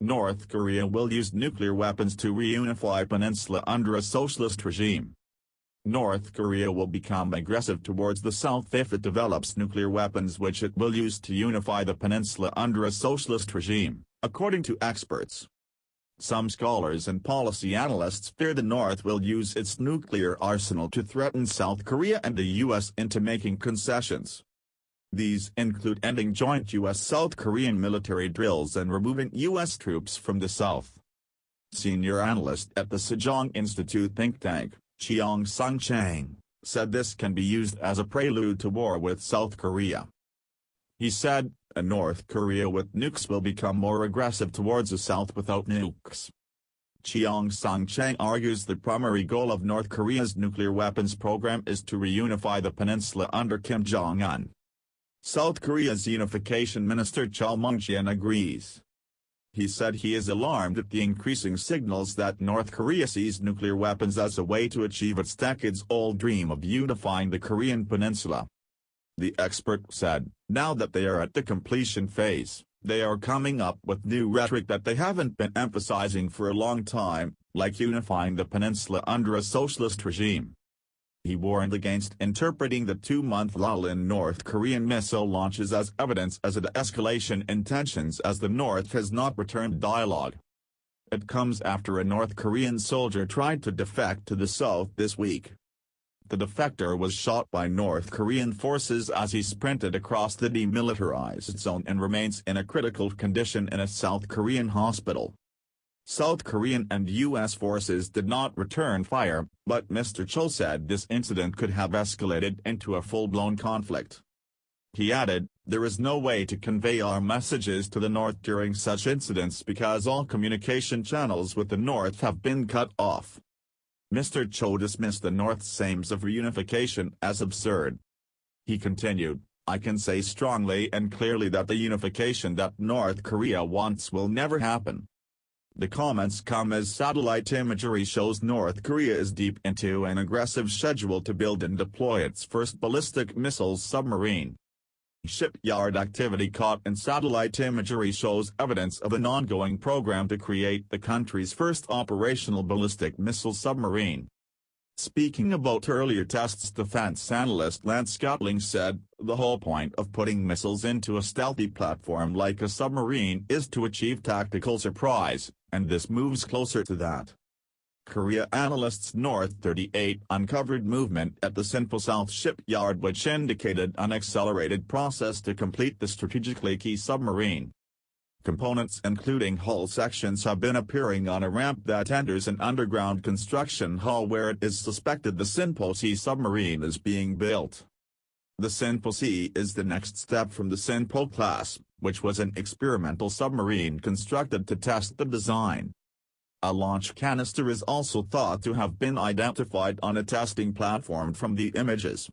North Korea will use nuclear weapons to reunify peninsula under a socialist regime. North Korea will become aggressive towards the South if it develops nuclear weapons which it will use to unify the peninsula under a socialist regime, according to experts. Some scholars and policy analysts fear the North will use its nuclear arsenal to threaten South Korea and the U.S. into making concessions. These include ending joint U.S.-South Korean military drills and removing U.S. troops from the South. Senior analyst at the Sejong Institute think tank, Cheong Seong-chang, said this can be used as a prelude to war with South Korea. He said, "A North Korea with nukes will become more aggressive towards the South without nukes." Cheong Seong-chang argues the primary goal of North Korea's nuclear weapons program is to reunify the peninsula under Kim Jong-un. South Korea's unification minister Cheong Seong-chang agrees. He said he is alarmed at the increasing signals that North Korea sees nuclear weapons as a way to achieve its decades-old dream of unifying the Korean peninsula. The expert said, now that they are at the completion phase, they are coming up with new rhetoric that they haven't been emphasizing for a long time, like unifying the peninsula under a socialist regime. He warned against interpreting the 2-month lull in North Korean missile launches as evidence as an escalation in tensions as the North has not returned dialogue. It comes after a North Korean soldier tried to defect to the South this week. The defector was shot by North Korean forces as he sprinted across the demilitarized zone and remains in a critical condition in a South Korean hospital. South Korean and U.S. forces did not return fire, but Mr. Cho said this incident could have escalated into a full-blown conflict. He added, "There is no way to convey our messages to the North during such incidents because all communication channels with the North have been cut off." Mr. Cho dismissed the North's aims of reunification as absurd. He continued, "I can say strongly and clearly that the unification that North Korea wants will never happen." The comments come as satellite imagery shows North Korea is deep into an aggressive schedule to build and deploy its first ballistic missile submarine. Shipyard activity caught in satellite imagery shows evidence of an ongoing program to create the country's first operational ballistic missile submarine. Speaking about earlier tests, defense analyst Lance Gatling said, "The whole point of putting missiles into a stealthy platform like a submarine is to achieve tactical surprise, and this moves closer to that." Korea analysts North 38 uncovered movement at the Sinpo South shipyard which indicated an accelerated process to complete the strategically key submarine. Components including hull sections have been appearing on a ramp that enters an underground construction hall where it is suspected the Sinpo Sea submarine is being built. The Sinpo Sea is the next step from the Sinpo class, which was an experimental submarine constructed to test the design. A launch canister is also thought to have been identified on a testing platform from the images.